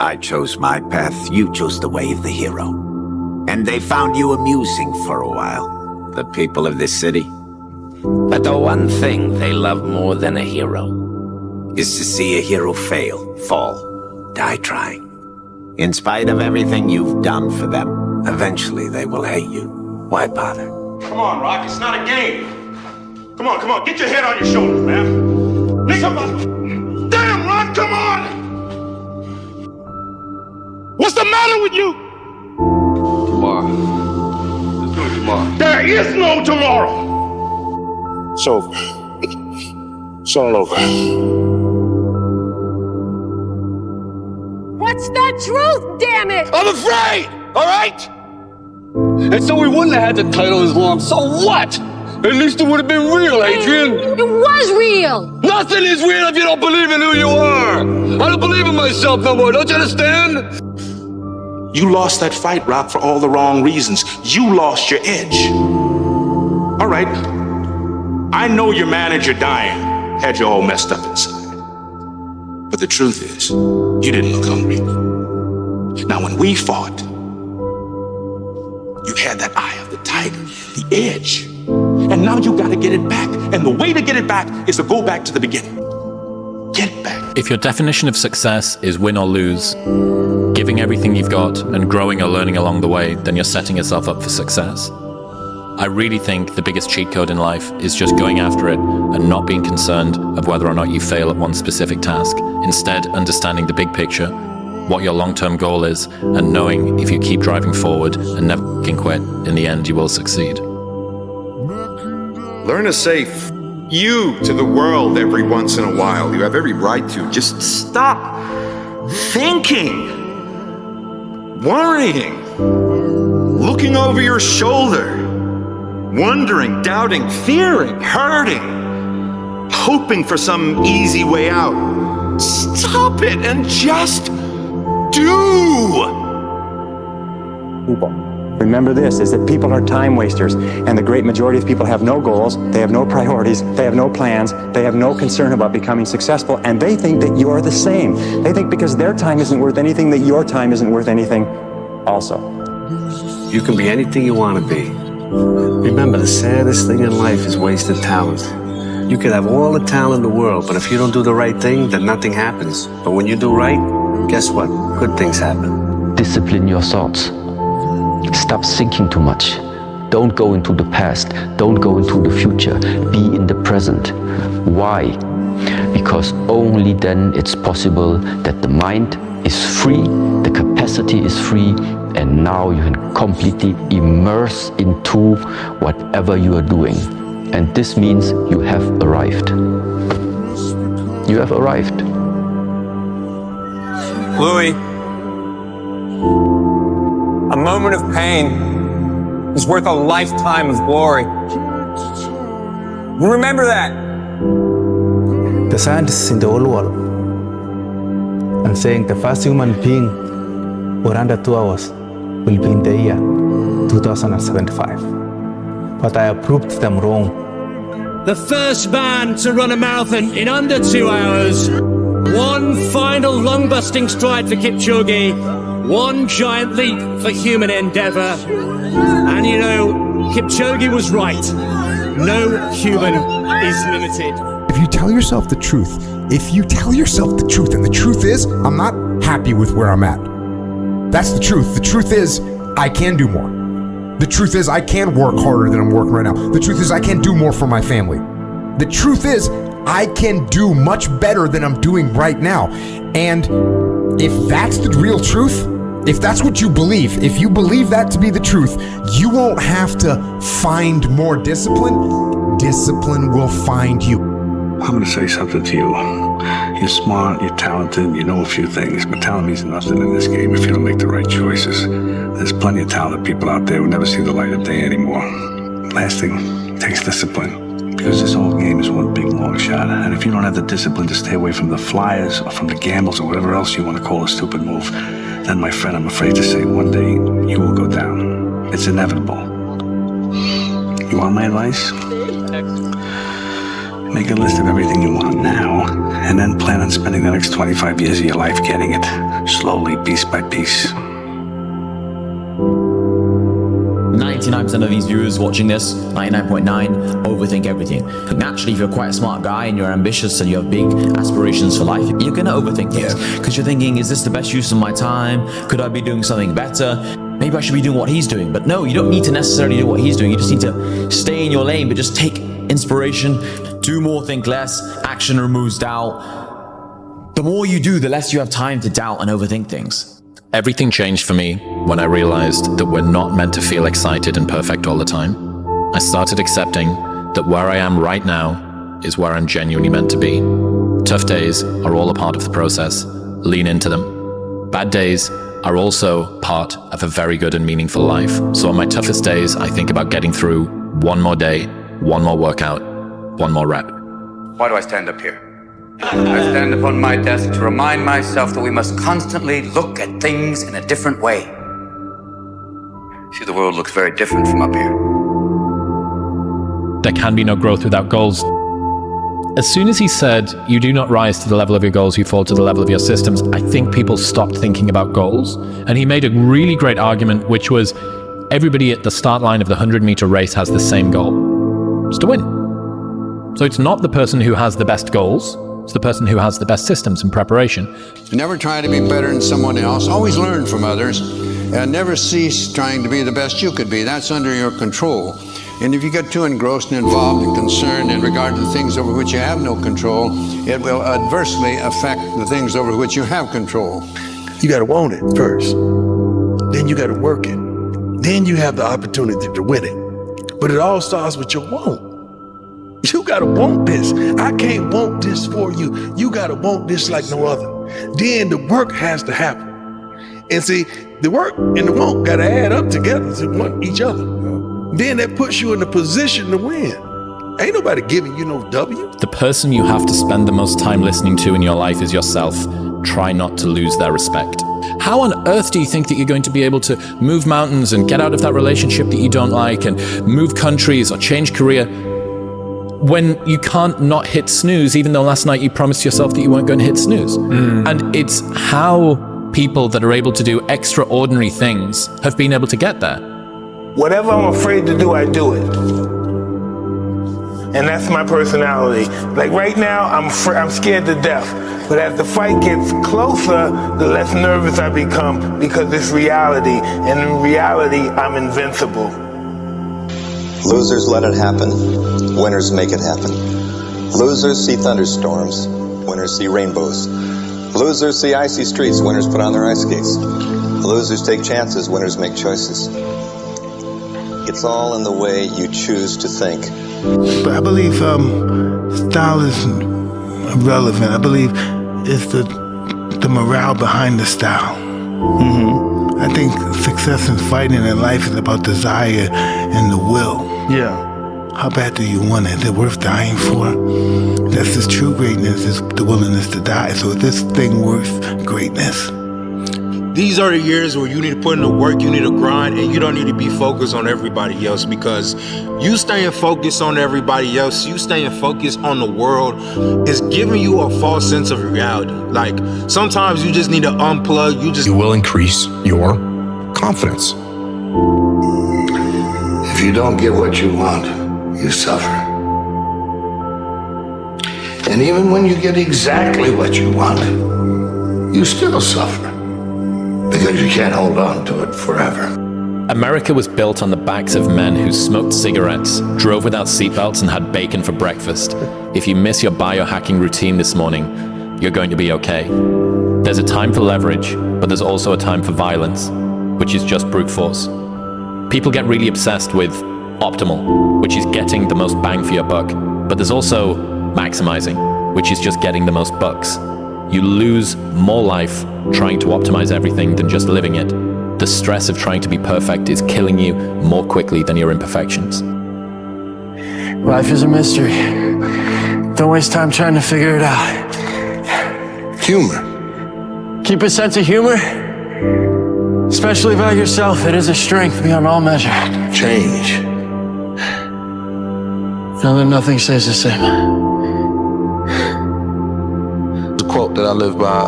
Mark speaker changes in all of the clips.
Speaker 1: I chose my path, you chose the way of the hero. And they found you amusing for a while, the people of this city. But the one thing they love more than a hero is to see a hero fail, fall, die trying. In spite of everything you've done for them, eventually they will hate you. Why bother?
Speaker 2: Come on, Rock, it's not a game. Come on, get your head on your shoulders, man. Nichols! Damn, Rock, come on! What's the matter with you?
Speaker 3: Tomorrow. Let's do it tomorrow.
Speaker 2: There is no tomorrow. It's over. It's all over.
Speaker 4: What's the truth, damn it?
Speaker 3: I'm afraid, all right? And so we wouldn't have had the title as long. So what? At least it would have been real, Adrian.
Speaker 4: It was real.
Speaker 3: Nothing is real if you don't believe in who you are. I don't believe in myself no more. Don't you understand?
Speaker 2: You lost that fight, Rock, for all the wrong reasons. You lost your edge. All right. I know your manager dying had you all messed up inside. But the truth is, you didn't look hungry. Now, when we fought, you had that eye of the tiger, the edge. And now you gotta get it back. And the way to get it back is to go back to the beginning. Get back.
Speaker 5: If your definition of success is win or lose, giving everything you've got and growing or learning along the way, then you're setting yourself up for success. I really think the biggest cheat code in life is just going after it and not being concerned of whether or not you fail at one specific task. Instead, understanding the big picture, what your long-term goal is, and knowing if you keep driving forward and never fucking quit, in the end you will succeed.
Speaker 6: Learn to say you to the world every once in a while. You have every right to. Just stop thinking, worrying, looking over your shoulder, wondering, doubting, fearing, hurting, hoping for some easy way out. Stop it and just do.
Speaker 7: People. Remember this, is that people are time wasters, and the great majority of people have no goals, they have no priorities, they have no plans, they have no concern about becoming successful, and they think that you're the same. They think because their time isn't worth anything, that your time isn't worth anything also.
Speaker 8: You can be anything you want to be. Remember, the saddest thing in life is wasted talent. You could have all the talent in the world, but if you don't do the right thing, then nothing happens. But when you do right, guess what? Good things happen.
Speaker 9: Discipline your thoughts. Stop thinking too much. Don't go into the past. Don't go into the future. Be in the present. Why? Because only then it's possible that the mind is free, the capacity is free, and now you can completely immerse into whatever you are doing. And this means you have arrived. You have arrived.
Speaker 10: Louis, a moment of pain is worth a lifetime of glory. Remember that.
Speaker 11: The scientists in the whole world are saying the first human being for under 2 hours will be in the year 2075. But I have proved them wrong.
Speaker 12: The first man to run a marathon in under 2 hours. One final lung-busting stride for Kipchoge. One giant leap for human endeavor. And you know, Kipchoge was right. No human is limited.
Speaker 13: If you tell yourself the truth, and the truth is, I'm not happy with where I'm at. That's the truth. The truth is, I can do more. The truth is, I can work harder than I'm working right now. The truth is, I can do more for my family. The truth is, I can do much better than I'm doing right now. And if that's the real truth, if that's what you believe, if you believe that to be the truth, you won't have to find more discipline. Discipline will find you.
Speaker 14: I'm going to say something to you. You're smart, you're talented, you know a few things, but talent means nothing in this game if you don't make the right choices. There's plenty of talented people out there who never see the light of day anymore. Last thing, takes discipline. Because this whole game is one big long shot. And if you don't have the discipline to stay away from the flyers or from the gambles or whatever else you want to call a stupid move, then my friend, I'm afraid to say one day you will go down. It's inevitable. You want my advice? Make a list of everything you want now, and then plan on spending the next 25 years of your life getting it. slowly, piece by piece.
Speaker 15: 99% of these viewers watching this, 99.9, overthink everything. Naturally, if you're quite a smart guy and you're ambitious and you have big aspirations for life, you're gonna overthink things. Because you're thinking, is this the best use of my time? Could I be doing something better? Maybe I should be doing what he's doing. But no, you don't need to necessarily do what he's doing. You just need to stay in your lane, but just take inspiration, do more, think less. Action removes doubt. The more you do, the less you have time to doubt and overthink things.
Speaker 5: Everything changed for me when I realized that we're not meant to feel excited and perfect all the time. I started accepting that where I am right now is where I'm genuinely meant to be. Tough days are all a part of the process. Lean into them. Bad days are also part of a very good and meaningful life. So on my toughest days, I think about getting through one more day, one more workout, one more rep.
Speaker 16: Why do I stand up here? I stand upon my desk to remind myself that we must constantly look at things in a different way. See, the world looks very different from up here.
Speaker 5: There can be no growth without goals. As soon as he said, you do not rise to the level of your goals, you fall to the level of your systems, I think people stopped thinking about goals. And he made a really great argument, which was everybody at the start line of the 100-meter race has the same goal. It's to win. So it's not the person who has the best goals, it's the person who has the best systems and preparation.
Speaker 17: Never try to be better than someone else. Always learn from others. And never cease trying to be the best you could be. That's under your control. And if you get too engrossed and involved and concerned in regard to the things over which you have no control, it will adversely affect the things over which you have control.
Speaker 18: You got to want it first. Then you got to work it. Then you have the opportunity to win it. But it all starts with your want. You gotta want this. I can't want this for you. You gotta want this like no other. Then the work has to happen. And see, the work and the want gotta add up together to want each other. Then that puts you in a position to win. Ain't nobody giving you no W.
Speaker 5: The person you have to spend the most time listening to in your life is yourself. Try not to lose their respect. How on earth do you think that you're going to be able to move mountains and get out of that relationship that you don't like and move countries or change career when you can't not hit snooze, even though last night you promised yourself that you weren't going to hit snooze? And it's how people that are able to do extraordinary things have been able to get there.
Speaker 19: Whatever I'm afraid to do, I do it. And that's my personality. Like right now, I'm scared to death. But as the fight gets closer, the less nervous I become because it's reality. And in reality, I'm invincible.
Speaker 20: Losers let it happen. Winners make it happen. Losers see thunderstorms. Winners see rainbows. Losers see icy streets. Winners put on their ice skates. Losers take chances. Winners make choices. It's all in the way you choose to think.
Speaker 19: But I believe style is irrelevant. I believe it's the morale behind the style. I think success in fighting in life is about desire and the will.
Speaker 18: Yeah.
Speaker 19: How bad do you want it? Is it worth dying for? That's the true greatness, is the willingness to die. So is this thing worth greatness?
Speaker 21: These are the years where you need to put in the work, you need to grind, and you don't need to be focused on everybody else, because you staying focused on everybody else, you staying focused on the world is giving you a false sense of reality. Like, sometimes you just need to unplug,
Speaker 13: You will increase your confidence.
Speaker 22: If you don't get what you want, you suffer. And even when you get exactly what you want, you still suffer. Because you can't hold on to it forever.
Speaker 5: America was built on the backs of men who smoked cigarettes, drove without seatbelts, and had bacon for breakfast. If you miss your biohacking routine this morning, you're going to be okay. There's a time for leverage, but there's also a time for violence, which is just brute force. People get really obsessed with optimal, which is getting the most bang for your buck, but there's also maximizing, which is just getting the most bucks. You lose more life trying to optimize everything than just living it. The stress of trying to be perfect is killing you more quickly than your imperfections.
Speaker 12: Life is a mystery. Don't waste time trying to figure it out.
Speaker 22: Humor.
Speaker 12: Keep a sense of humor, especially about yourself. It is a strength beyond all measure.
Speaker 22: Change.
Speaker 12: Know that nothing stays the same.
Speaker 23: Quote that I live by,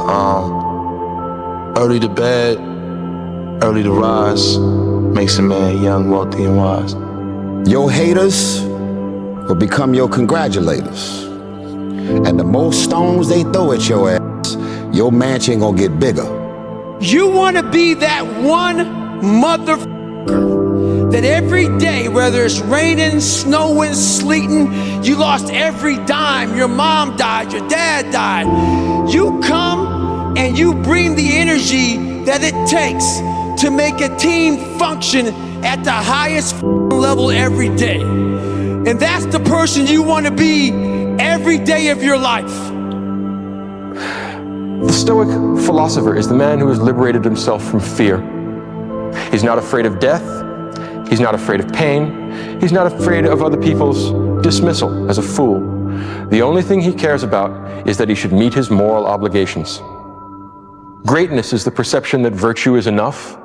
Speaker 1: Early to bed, early to rise, makes a man young, wealthy, and wise.
Speaker 4: Your haters will become your congratulators. And the more stones they throw at your ass, your mansion gonna get bigger.
Speaker 23: You want to be that one motherfucker that every day, whether it's raining, snowing, sleeting, you lost every dime, your mom died, your dad died. You come and you bring the energy that it takes to make a team function at the highest level every day. And that's the person you want to be every day of your life.
Speaker 24: The Stoic philosopher is the man who has liberated himself from fear. He's not afraid of death. He's not afraid of pain. He's not afraid of other people's dismissal as a fool. The only thing he cares about is that he should meet his moral obligations. Greatness is the perception that virtue is enough.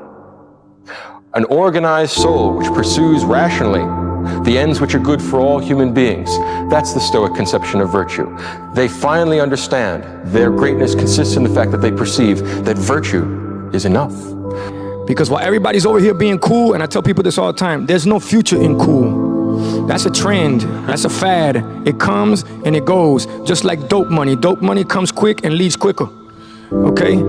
Speaker 24: An organized soul which pursues rationally the ends which are good for all human beings. That's the Stoic conception of virtue. They finally understand their greatness consists in the fact that they perceive that virtue is enough.
Speaker 25: Because while everybody's over here being cool, and I tell people this all the time, there's no future in cool. That's a trend, that's a fad. It comes and it goes, just like dope money. Dope money comes quick and leaves quicker, okay?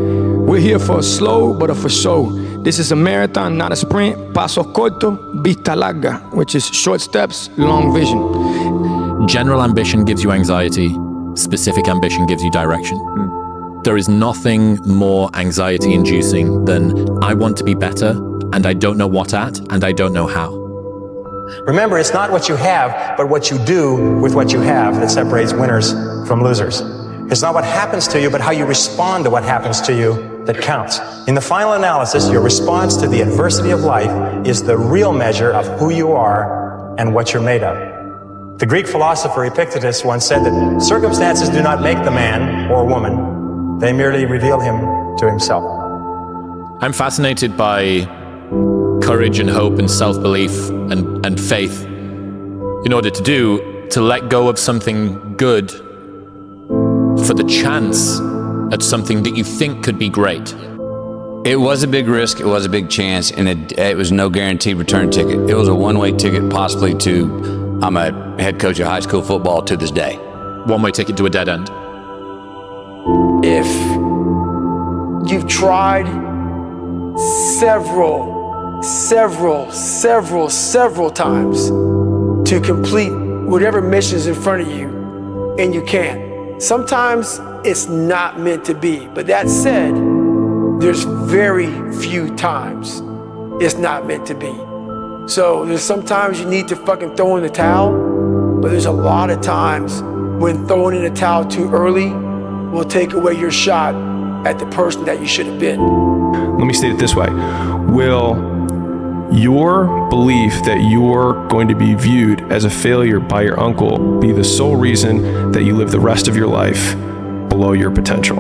Speaker 25: We're here for a slow, but a for show. This is a marathon, not a sprint. Pasos corto, vista larga, which is short steps, long vision.
Speaker 5: General ambition gives you anxiety. Specific ambition gives you direction. There is nothing more anxiety-inducing than I want to be better, and I don't know what at, and I don't know how.
Speaker 7: Remember, it's not what you have, but what you do with what you have that separates winners from losers. It's not what happens to you, but how you respond to what happens to you that counts. In the final analysis, your response to the adversity of life is the real measure of who you are and what you're made of. The Greek philosopher Epictetus once said that circumstances do not make the man or woman, they merely reveal him to himself.
Speaker 5: I'm fascinated by courage and hope and self-belief and faith in order to let go of something good for the chance at something that you think could be great.
Speaker 26: It was a big risk, it was a big chance, and it was no guaranteed return ticket. It was a one-way ticket possibly to, I'm a head coach of high school football to this day.
Speaker 5: One-way ticket to a dead end.
Speaker 23: If you've tried several times to complete whatever mission is in front of you, and you can't, sometimes it's not meant to be. But that said, there's very few times it's not meant to be. So there's sometimes you need to fucking throw in the towel, but there's a lot of times when throwing in the towel too early will take away your shot at the person that you should have been.
Speaker 27: Let me state it this way. Will your belief that you're going to be viewed as a failure by your uncle be the sole reason that you live the rest of your life below your potential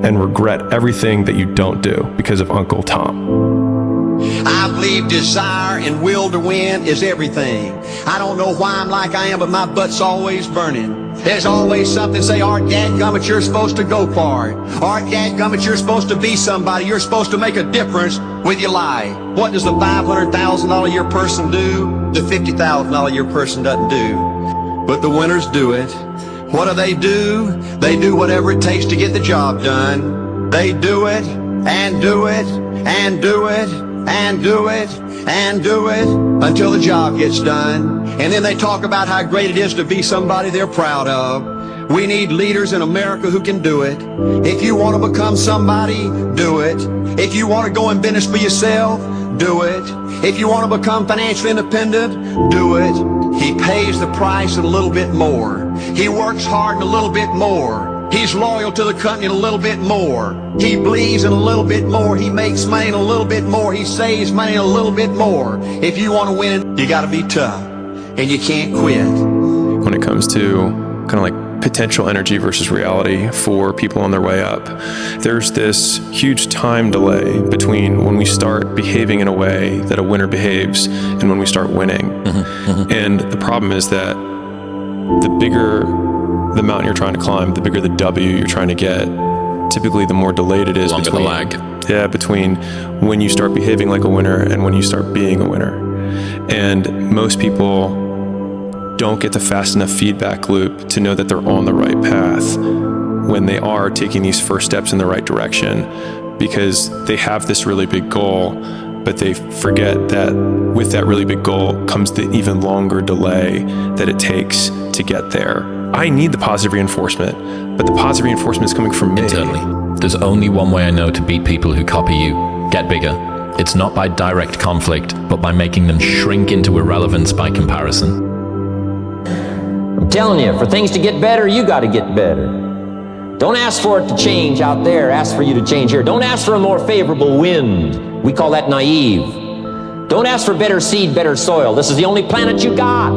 Speaker 27: and regret everything that you don't do because of Uncle Tom?
Speaker 28: I believe desire and will to win is everything. I don't know why I'm like I am, but my butt's always burning. There's always something say, Art dadgummit, you're supposed to go for it. Art dadgummit, you're supposed to be somebody. You're supposed to make a difference with your life. What does the $500,000 a year person do? The $50,000 a year person doesn't do. But the winners do it. What do? They do whatever it takes to get the job done. They do it, and do it, and do it, and do it, and do it, until the job gets done. And then they talk about how great it is to be somebody they're proud of. We need leaders in America who can do it. If you want to become somebody, do it. If you want to go in business for yourself, do it. If you want to become financially independent, do it. He pays the price and a little bit more. He works hard and a little bit more. He's loyal to the company and a little bit more. He believes in a little bit more. He makes money and a little bit more. He saves money and a little bit more. If you want to win, you got to be tough. And you can't quit.
Speaker 27: When it comes to kind of like potential energy versus reality for people on their way up, there's this huge time delay between when we start behaving in a way that a winner behaves and when we start winning. And the problem is that the bigger the mountain you're trying to climb, the bigger the W you're trying to get, typically the more delayed it is
Speaker 5: Longer
Speaker 27: between
Speaker 5: the lag.
Speaker 27: Yeah, between when you start behaving like a winner and when you start being a winner. And most people don't get the fast enough feedback loop to know that they're on the right path when they are taking these first steps in the right direction, because they have this really big goal, but they forget that with that really big goal comes the even longer delay that it takes to get there. I need the positive reinforcement, but the positive reinforcement is coming from me.
Speaker 5: Internally. There's only one way I know to beat people who copy you. Get bigger. It's not by direct conflict, but by making them shrink into irrelevance by comparison.
Speaker 2: I'm telling you, for things to get better, you got to get better. Don't ask for it to change out there, ask for you to change here. Don't ask for a more favorable wind. We call that naive. Don't ask for better seed, better soil. This is the only planet you got.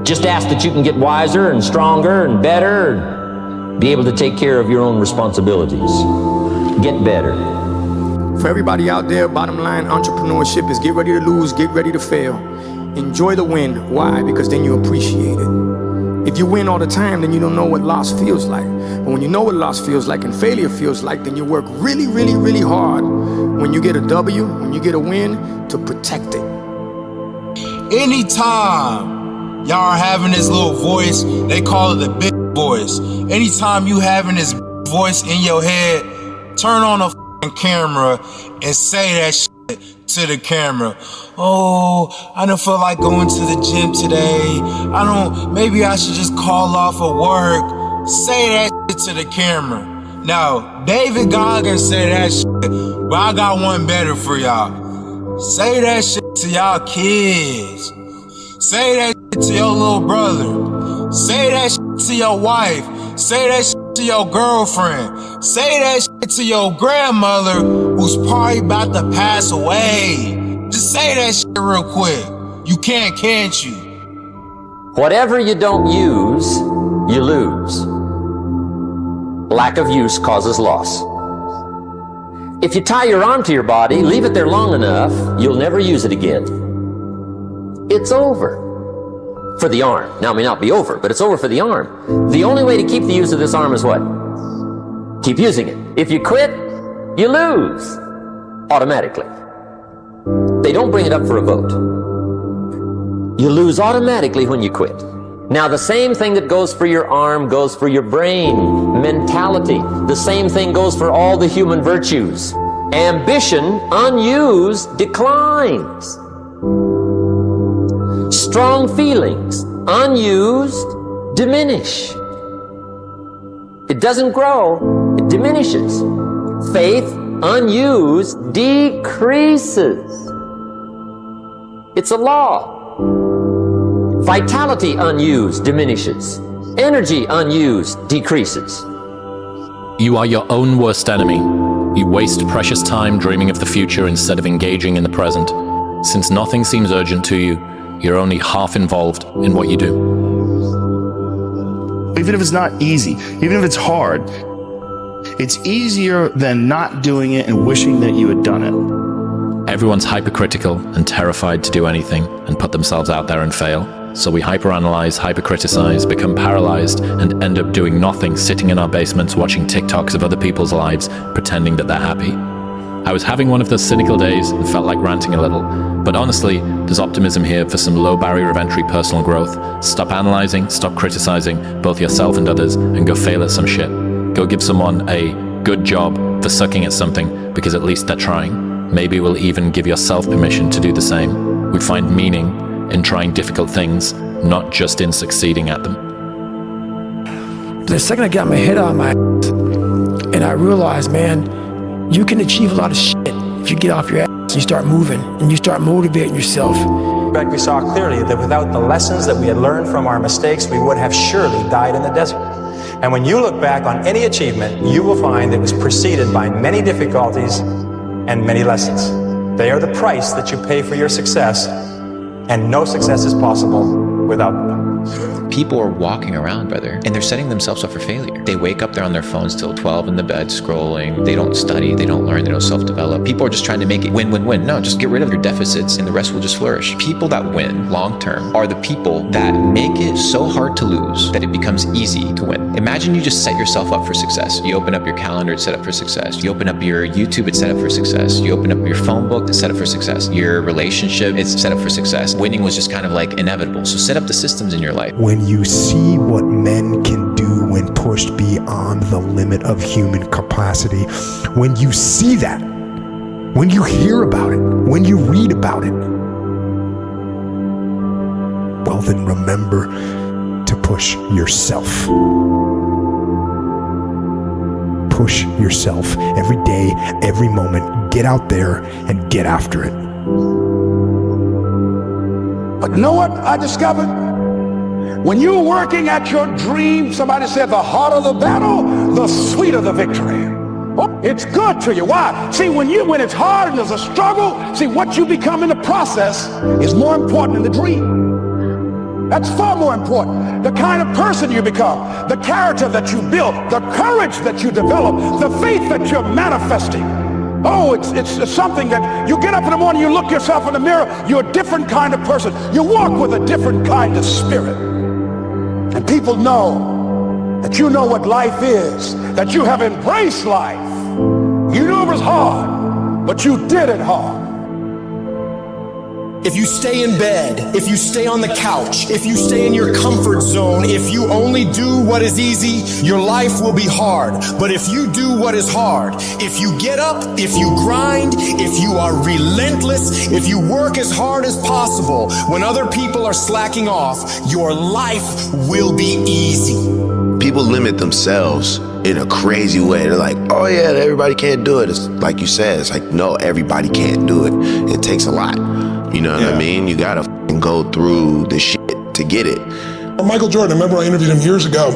Speaker 2: Just ask that you can get wiser and stronger and better and be able to take care of your own responsibilities. Get better.
Speaker 25: For everybody out there, bottom line, entrepreneurship is get ready to lose, get ready to fail. Enjoy the win. Why? Because then you appreciate it. If you win all the time, then you don't know what loss feels like. But when you know what loss feels like and failure feels like, then you work really, really, really hard when you get a W, when you get a win, to protect it.
Speaker 21: Anytime y'all are having this little voice, they call it the big voice. Anytime you having this voice in your head, turn on a camera and say that shit to the camera. Oh, I don't feel like going to the gym today. Maybe I should just call off of work. Say that shit to the camera. Now, David Goggins said that shit, but I got one better for y'all. Say that shit to y'all kids. Say that shit to your little brother. Say that shit to your wife. Say that shit to your girlfriend. Say that shit to your grandmother who's probably about to pass away. Just say that shit real quick. You can't you?
Speaker 2: Whatever you don't use, you lose. Lack of use causes loss. If you tie your arm to your body, leave it there long enough, you'll never use it again. It's over. For the arm. Now, it may not be over, but it's over for the arm. The only way to keep the use of this arm is what? Keep using it. If you quit, you lose. Automatically. They don't bring it up for a vote. You lose automatically when you quit. Now, the same thing that goes for your arm goes for your brain, mentality. The same thing goes for all the human virtues. Ambition, unused, declines. Strong feelings, unused, diminish. It doesn't grow, it diminishes. Faith, unused, decreases. It's a law. Vitality, unused, diminishes. Energy, unused, decreases.
Speaker 5: You are your own worst enemy. You waste precious time dreaming of the future instead of engaging in the present. Since nothing seems urgent to you, you're only half involved in what you do.
Speaker 3: Even if it's not easy, even if it's hard, it's easier than not doing it and wishing that you had done it.
Speaker 5: Everyone's hypercritical and terrified to do anything and put themselves out there and fail. So we hyperanalyze, hypercriticize, become paralyzed, and end up doing nothing, sitting in our basements watching TikToks of other people's lives, pretending that they're happy. I was having one of those cynical days and felt like ranting a little. But honestly, there's optimism here for some low barrier of entry personal growth. Stop analyzing, stop criticizing, both yourself and others, and go fail at some shit. Go give someone a good job for sucking at something, because at least they're trying. Maybe we'll even give yourself permission to do the same. We find meaning in trying difficult things, not just in succeeding at them.
Speaker 23: The second I got my head on my ass, and I realized, man, you can achieve a lot of shit if you get off your ass and you start moving and you start motivating yourself.
Speaker 6: But we saw clearly that without the lessons that we had learned from our mistakes, we would have surely died in the desert. And when you look back on any achievement, you will find it was preceded by many difficulties and many lessons. They are the price that you pay for your success, and no success is possible without them.
Speaker 8: People are walking around, brother, and they're setting themselves up for failure. They wake up, they're on their phones till 12 in the bed scrolling. They don't study, they don't learn, they don't self-develop. People are just trying to make it win, win, win. No, just get rid of your deficits and the rest will just flourish. People that win long-term are the people that make it so hard to lose that it becomes easy to win. Imagine you just set yourself up for success. You open up your calendar, it's set up for success. You open up your YouTube, it's set up for success. You open up your phone book, it's set up for success. Your relationship, it's set up for success. Winning was just kind of like inevitable. So set up the systems in your life.
Speaker 13: When you see what men can do when pushed beyond the limit of human capacity, when you see that, when you hear about it, when you read about it, well then remember to push yourself. Push yourself every day, every moment. Get out there and get after it.
Speaker 22: But you know what I discovered? When you're working at your dream, somebody said the harder the battle, the sweeter the victory. Oh, it's good to you. Why? See, when it's hard and there's a struggle, see, what you become in the process is more important than the dream. That's far more important. The kind of person you become, the character that you build, the courage that you develop, the faith that you're manifesting. Oh, it's something that you get up in the morning, you look yourself in the mirror, you're a different kind of person. You walk with a different kind of spirit. And people know that you know what life is, that you have embraced life. You knew it was hard, but you did it hard.
Speaker 9: If you stay in bed, if you stay on the couch, if you stay in your comfort zone, if you only do what is easy, your life will be hard. But if you do what is hard, if you get up, if you grind, if you are relentless, if you work as hard as possible, when other people are slacking off, your life will be easy.
Speaker 10: People limit themselves in a crazy way. They're like, oh yeah, everybody can't do it. It's like you said, it's like, no, everybody can't do it. It takes a lot. You know what I mean? You gotta go through the shit to get it.
Speaker 11: Michael Jordan, I remember I interviewed him years ago,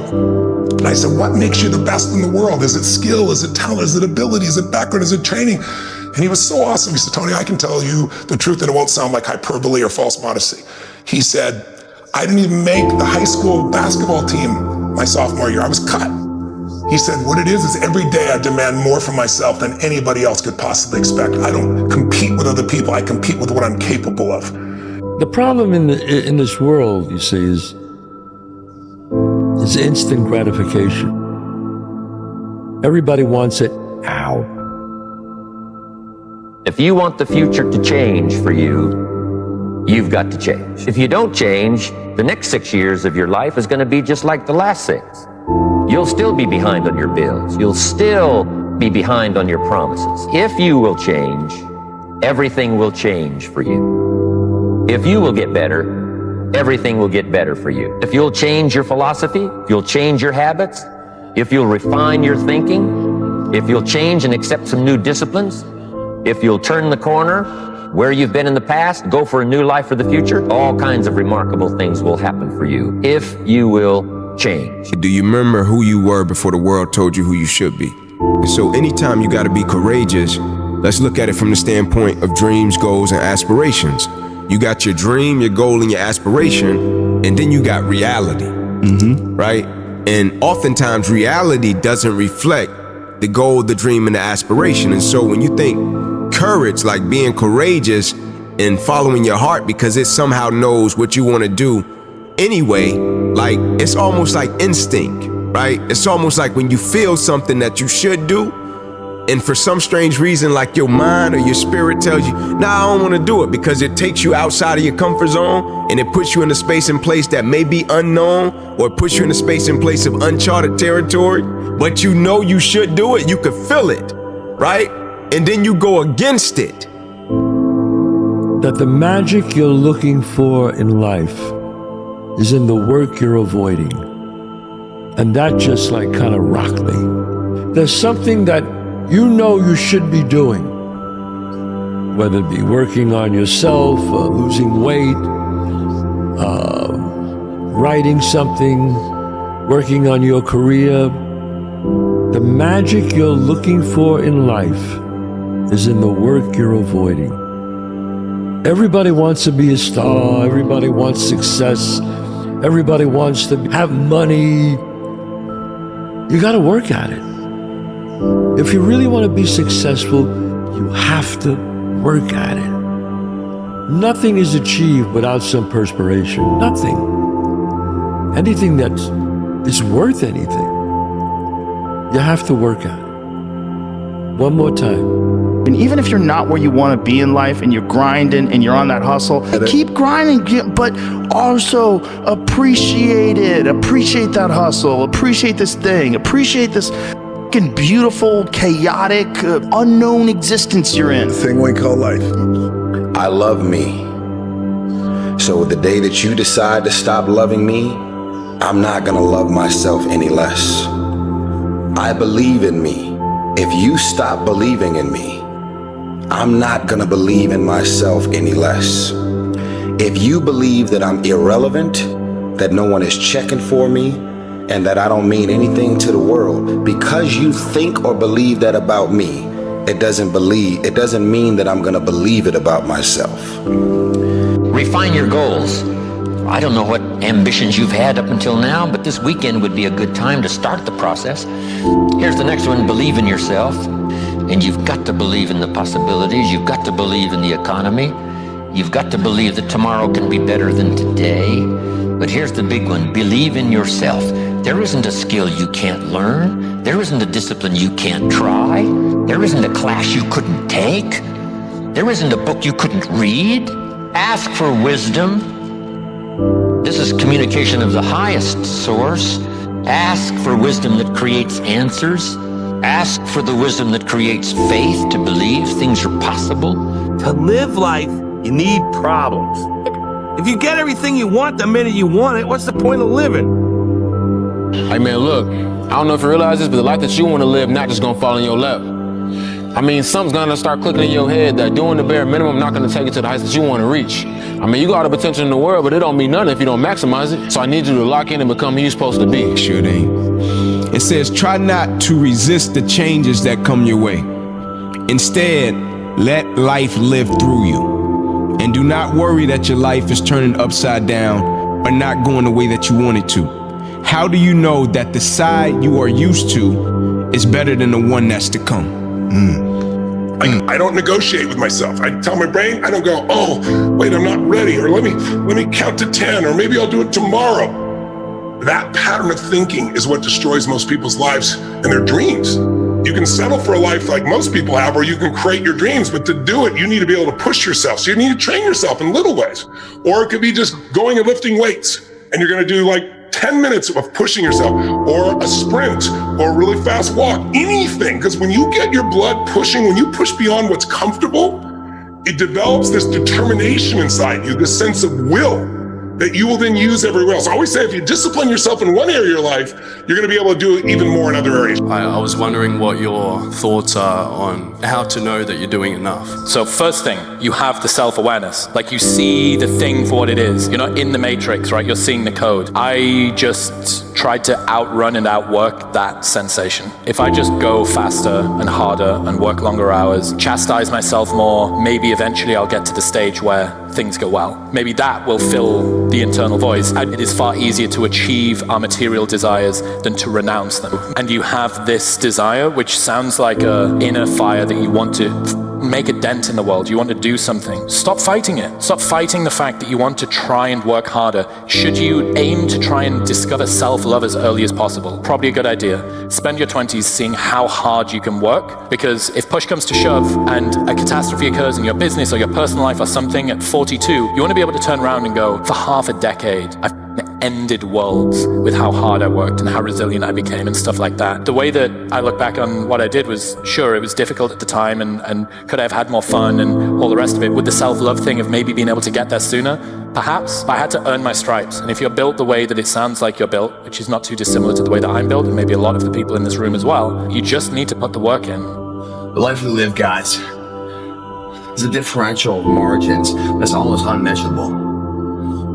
Speaker 11: and I said, what makes you the best in the world? Is it skill? Is it talent? Is it ability? Is it background? Is it training? And he was so awesome. He said, Tony, I can tell you the truth and it won't sound like hyperbole or false modesty. He said, I didn't even make the high school basketball team my sophomore year. I was cut. He said, what it is every day I demand more from myself than anybody else could possibly expect. I don't compete with other people. I compete with what I'm capable of.
Speaker 14: The problem in this world, you see, is instant gratification. Everybody wants it now.
Speaker 2: If you want the future to change for you, you've got to change. If you don't change, the next 6 years of your life is going to be just like the last 6. You'll still be behind on your bills. You'll still be behind on your promises. If you will change, everything will change for you. If you will get better, everything will get better for you. If you'll change your philosophy, if you'll change your habits, if you'll refine your thinking, if you'll change and accept some new disciplines, if you'll turn the corner where you've been in the past, go for a new life for the future, all kinds of remarkable things will happen for you if you will change.
Speaker 15: Do you remember who you were before the world told you who you should be? So anytime you got to be courageous, let's look at it from the standpoint of dreams, goals, and aspirations. You got your dream, your goal, and your aspiration, and then you got reality, right? And oftentimes reality doesn't reflect the goal, the dream, and the aspiration. And so when you think courage, like being courageous and following your heart because it somehow knows what you want to do anyway, like it's almost like instinct, right? It's almost like when you feel something that you should do, and for some strange reason, like your mind or your spirit tells you, nah, I don't want to do it, because it takes you outside of your comfort zone and it puts you in a space and place that may be unknown, or it puts you in a space and place of uncharted territory, but you know you should do it. You could feel it, right? And then you go against it.
Speaker 14: That the magic you're looking for in life is in the work you're avoiding. And that just like kind of rocked me. There's something that you know you should be doing, whether it be working on yourself, losing weight, writing something, working on your career. The magic you're looking for in life is in the work you're avoiding. Everybody wants to be a star, everybody wants success, Everybody wants to have money. You got to work at it. If you really want to be successful, you have to work at it. Nothing is achieved without some perspiration. Nothing. Anything that is worth anything, you have to work at it. One more time.
Speaker 3: And even if you're not where you want to be in life and you're grinding and you're on that hustle, keep grinding, but also appreciate it. Appreciate that hustle. Appreciate this thing. Appreciate this fucking beautiful, chaotic, unknown existence you're in.
Speaker 1: The thing we call life.
Speaker 4: I love me. So the day that you decide to stop loving me, I'm not gonna love myself any less. I believe in me. If you stop believing in me, I'm not gonna believe in myself any less. If you believe that I'm irrelevant, that no one is checking for me, and that I don't mean anything to the world, because you think or believe that about me, it doesn't mean that I'm gonna believe it about myself.
Speaker 2: Refine your goals. I don't know what ambitions you've had up until now, but this weekend would be a good time to start the process. Here's the next one, believe in yourself. And you've got to believe in the possibilities. You've got to believe in the economy. You've got to believe that tomorrow can be better than today. But here's the big one, believe in yourself. There isn't a skill you can't learn. There isn't a discipline you can't try. There isn't a class you couldn't take. There isn't a book you couldn't read. Ask for wisdom. This is communication of the highest source. Ask for wisdom that creates answers. Ask for the wisdom that creates faith to believe things are possible.
Speaker 12: To live life, you need problems. If you get everything you want the minute you want it, what's the point of living?
Speaker 16: Hey man, look, I don't know if you realize this, but the life that you want to live not just gonna fall in your lap. I mean, something's gonna start clicking in your head that doing the bare minimum not gonna take you to the heights that you want to reach. I mean, you got all the potential in the world, but it don't mean nothing if you don't maximize it. So I need you to lock in and become who you're supposed to be.
Speaker 15: Sure thing. It says, try not to resist the changes that come your way. Instead, let life live through you. And do not worry that your life is turning upside down or not going the way that you want it to. How do you know that the side you are used to is better than the one that's to come?
Speaker 11: I don't negotiate with myself. I tell my brain, I don't go, oh, wait, I'm not ready, or let me count to 10, or maybe I'll do it tomorrow. That pattern of thinking is what destroys most people's lives and their dreams. You can settle for a life like most people have, or you can create your dreams, but to do it, you need to be able to push yourself. So you need to train yourself in little ways. Or it could be just going and lifting weights, and you're gonna do like 10 minutes of pushing yourself, or a sprint, or a really fast walk, anything. Because when you get your blood pushing, when you push beyond what's comfortable, it develops this determination inside you, this sense of will that you will then use everywhere else. I always say, if you discipline yourself in one area of your life, you're gonna be able to do it even more in other areas.
Speaker 17: I was wondering what your thoughts are on how to know that you're doing enough.
Speaker 5: So first thing, you have the self-awareness. Like you see the thing for what it is. You're not in the matrix, right? You're seeing the code. I just tried to outrun and outwork that sensation. If I just go faster and harder and work longer hours, chastise myself more, maybe eventually I'll get to the stage where things go well. Maybe that will fill the internal voice. It is far easier to achieve our material desires than to renounce them. And you have this desire, which sounds like an inner fire that you want to make a dent in the world. You want to do something. Stop fighting it. Stop fighting the fact that you want to try and work harder. Should you aim to try and discover self-love as early as possible? Probably a good idea. Spend your 20s seeing how hard you can work, because if push comes to shove and a catastrophe occurs in your business or your personal life or something at 42, you want to be able to turn around and go, for half a decade, I've ended worlds with how hard I worked and how resilient I became and stuff like that. The way that I look back on what I did was, sure, it was difficult at the time and could I have had more fun and all the rest of it. With the self-love thing of maybe being able to get there sooner, perhaps, but I had to earn my stripes. And if you're built the way that it sounds like you're built, which is not too dissimilar to the way that I'm built, and maybe a lot of the people in this room as well, you just need to put the work in.
Speaker 18: The life we live, guys, is a differential of margins that's almost unmeasurable.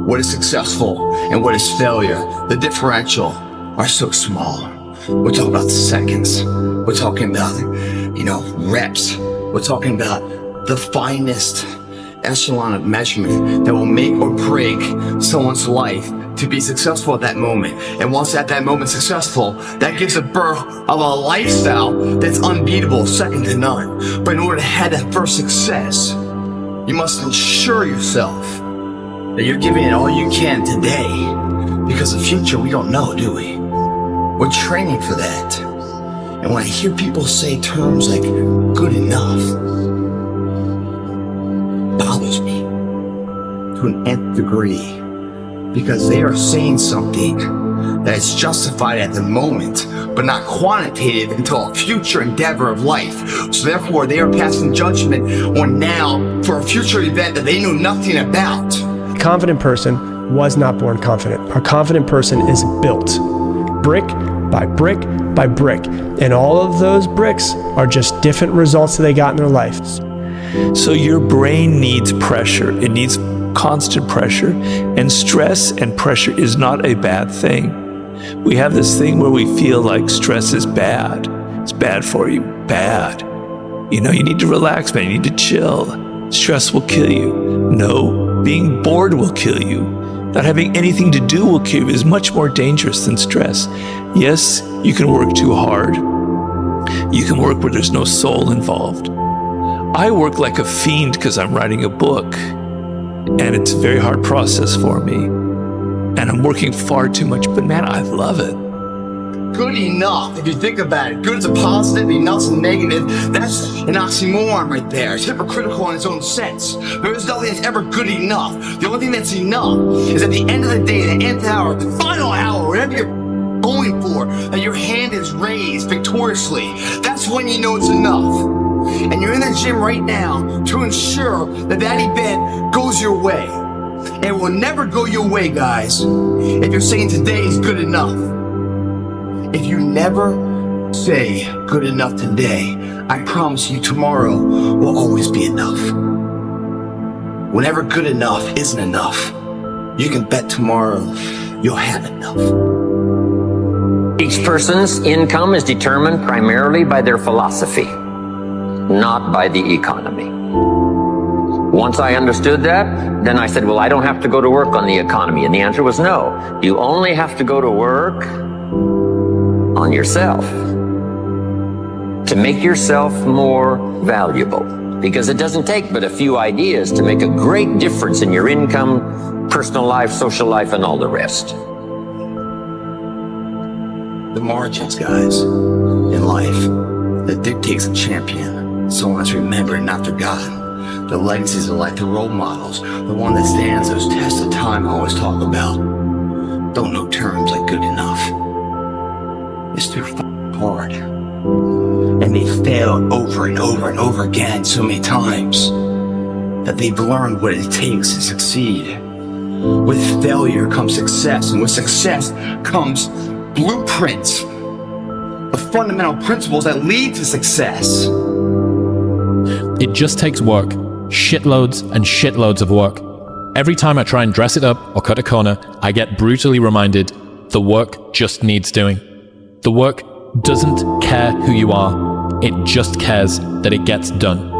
Speaker 18: What is successful and what is failure, the differential are so small. We're talking about seconds. We're talking about, reps. We're talking about the finest echelon of measurement that will make or break someone's life to to be successful at that moment. And once at that moment successful, that gives a birth of a lifestyle that's unbeatable, second to none. But in order to have that first success, you must ensure yourself that you're giving it all you can today. Because the future, we don't know, do we? We're training for that. And when I hear people say terms like good enough, it bothers me to an nth degree. Because they are saying something that is justified at the moment, but not quantitative until a future endeavor of life. So therefore, they are passing judgment on now for a future event that they know nothing about.
Speaker 1: A confident person was not born confident. A confident person is built brick by brick by brick. And all of those bricks are just different results that they got in their life.
Speaker 7: So your brain needs pressure. It needs constant pressure, and stress and pressure is not a bad thing. We have this thing where we feel like stress is bad. It's bad for you. Bad. You know, you need to relax, man. You need to chill. Stress will kill you. No, being bored will kill you. Not having anything to do will kill you. Is much more dangerous than stress. Yes, you can work too hard. You can work where there's no soul involved. I work like a fiend because I'm writing a book. And it's a very hard process for me. And I'm working far too much, but man, I love it.
Speaker 18: Good enough, if you think about it. Good is a positive, enough's a negative. That's an oxymoron right there. It's hypocritical in its own sense. There is nothing that's ever good enough. The only thing that's enough is at the end of the day, the nth hour, the final hour, whatever you're going for, that your hand is raised victoriously. That's when you know it's enough. And you're in the gym right now to ensure that that event goes your way. And it will never go your way, guys, if you're saying today is good enough. If you never say good enough today, I promise you tomorrow will always be enough. Whenever good enough isn't enough, you can bet tomorrow you'll have enough.
Speaker 2: Each person's income is determined primarily by their philosophy, not by the economy. Once I understood that, then I said, well, I don't have to go to work on the economy. And the answer was no. You only have to go to work on yourself to make yourself more valuable. Because it doesn't take but a few ideas to make a great difference in your income, personal life, social life, and all the rest.
Speaker 18: The margins, guys, in life, that dictates a champion. Someone that's remembered and not forgotten. The legacies of life, the role models, the one that stands those tests of time I always talk about. Don't know terms like good enough. It's too hard. And they fail over and over and over again so many times that they've learned what it takes to succeed. With failure comes success, and with success comes blueprints of fundamental principles that lead to success.
Speaker 5: It just takes work. Shitloads and shitloads of work. Every time I try and dress it up or cut a corner, I get brutally reminded the work just needs doing. The work doesn't care who you are. It just cares that it gets done.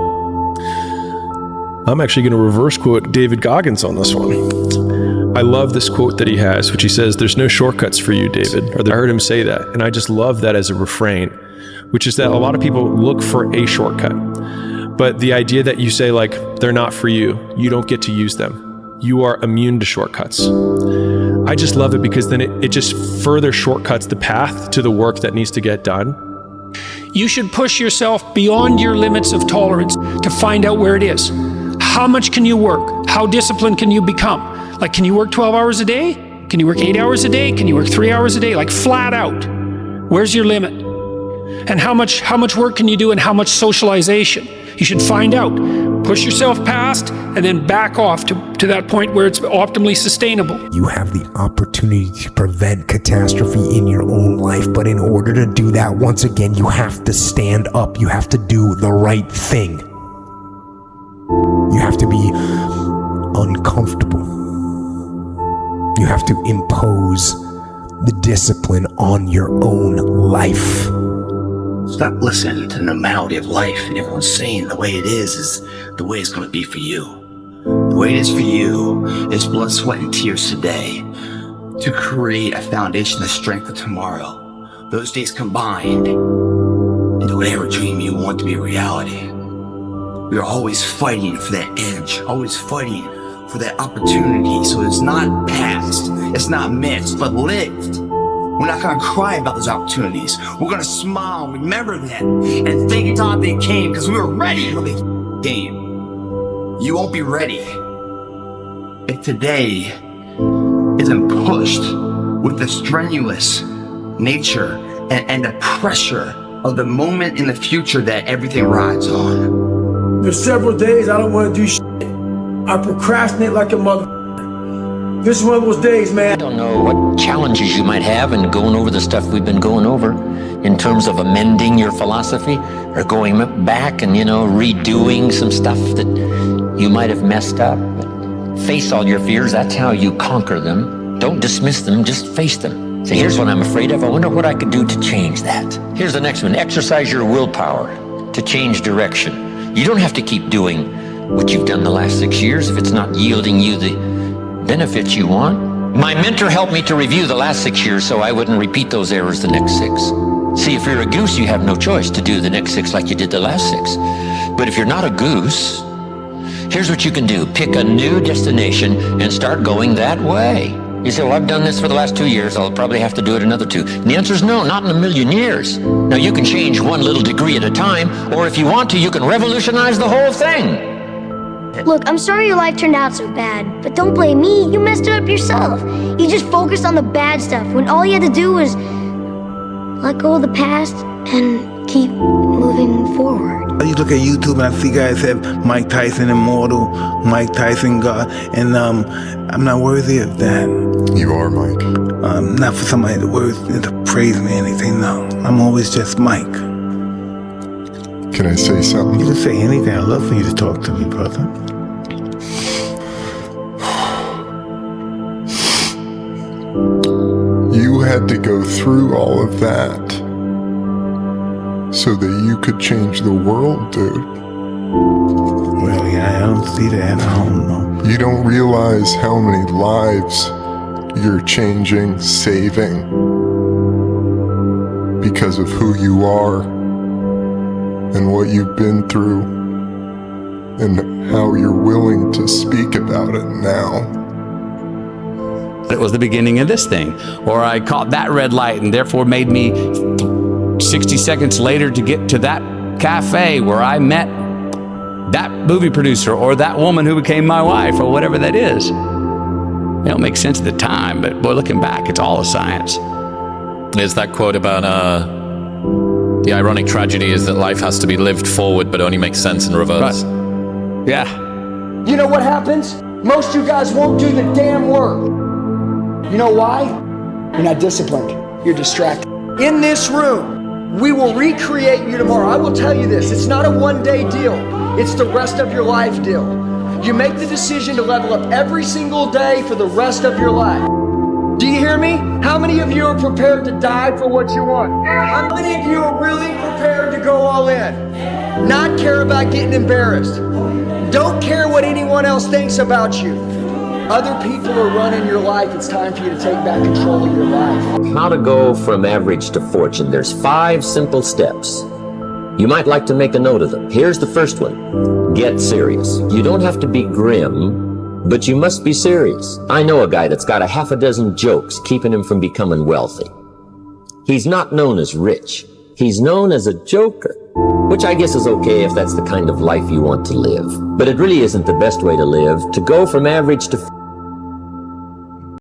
Speaker 19: I'm actually going to reverse quote David Goggins on this one. I love this quote that he has, which he says, "There's no shortcuts for you, David." Or I heard him say that, and I just love that as a refrain, which is that a lot of people look for a shortcut. But the idea that you say, like, they're not for you, you don't get to use them. You are immune to shortcuts. I just love it because then it just further shortcuts the path to the work that needs to get done.
Speaker 20: You should push yourself beyond your limits of tolerance to find out where it is. How much can you work? How disciplined can you become? Like, can you work 12 hours a day? Can you work 8 hours a day? Can you work 3 hours a day? Like, flat out. Where's your limit? And how much work can you do, and how much socialization? You should find out. Push yourself past and then back off to that point where it's optimally sustainable.
Speaker 13: You have the opportunity to prevent catastrophe in your own life, but in order to do that, once again, you have to stand up. You have to do the right thing. You have to be uncomfortable. You have to impose the discipline on your own life.
Speaker 18: Stop listening to the normality of life and everyone's saying the way it is the way it's going to be for you. The way it is for you is blood, sweat, and tears today to create a foundation of strength for tomorrow. Those days combined into whatever dream you want to be a reality. We are always fighting for that edge, always fighting for that opportunity. So it's not past, it's not missed, but lived. We're not gonna cry about those opportunities. We're gonna smile, remember that, and thank God they came, because we were ready when they came. You won't be ready if today isn't pushed with the strenuous nature and the pressure of the moment in the future that everything rides on.
Speaker 6: There's several days I don't want to do shit. I procrastinate like a mother. This is one of those days, man.
Speaker 2: I don't know what challenges you might have in going over the stuff we've been going over in terms of amending your philosophy or going back and, redoing some stuff that you might have messed up. But face all your fears. That's how you conquer them. Don't dismiss them, just face them. Say, here's what I'm afraid of. I wonder what I could do to change that. Here's the next one. Exercise your willpower to change direction. You don't have to keep doing what you've done the last 6 years if it's not yielding you the benefits you want. My mentor helped me to review the last 6 years so I wouldn't repeat those errors the next 6. See, if you're a goose, you have no choice to do the next 6 like you did the last 6. But if you're not a goose, here's what you can do. Pick a new destination and start going that way. You say, well, I've done this for the last 2 years. I'll probably have to do it another 2. And the answer is no, not in a million years. Now, you can change one little degree at a time, or if you want to, you can revolutionize the whole thing.
Speaker 21: Look, I'm sorry your life turned out so bad, but don't blame me. You messed it up yourself. You just focused on the bad stuff when all you had to do was let go of the past and keep moving forward.
Speaker 23: You look at YouTube and I see guys have Mike Tyson immortal, Mike Tyson God, and I'm not worthy of that.
Speaker 11: You are, Mike.
Speaker 23: Not for somebody to praise me or anything, no. I'm always just Mike.
Speaker 11: Can I say something?
Speaker 23: You can say anything. I'd love for you to talk to me, brother.
Speaker 11: You had to go through all of that so that you could change the world, dude.
Speaker 23: Well, yeah, I don't see that. I don't know.
Speaker 11: You don't realize how many lives you're changing, saving, because of who you are and what you've been through and how you're willing to speak about it now.
Speaker 24: It was the beginning of this thing, or I caught that red light and therefore made me 60 seconds later to get to that cafe where I met that movie producer or that woman who became my wife or whatever that is. It don't make sense at the time, but boy, looking back, it's all a science.
Speaker 5: There's that quote about the ironic tragedy is that life has to be lived forward but only makes sense in reverse.
Speaker 24: Right. Yeah.
Speaker 22: You know what happens? Most of you guys won't do the damn work. You know why? You're not disciplined. You're distracted. In this room, we will recreate you tomorrow. I will tell you this, it's not a one-day deal. It's the rest of your life deal. You make the decision to level up every single day for the rest of your life. Do you hear me? How many of you are prepared to die for what you want? How many of you are really prepared to go all in? Not care about getting embarrassed. Don't care what anyone else thinks about you. Other people are running your life. It's time for you to take back control of your life.
Speaker 2: How to go from average to fortune. There's 5 simple steps. You might like to make a note of them. Here's the first one. Get serious. You don't have to be grim, but you must be serious. I know a guy that's got a half a dozen jokes keeping him from becoming wealthy. He's not known as rich. He's known as a joker, which I guess is okay if that's the kind of life you want to live. But it really isn't the best way to live. To go from average to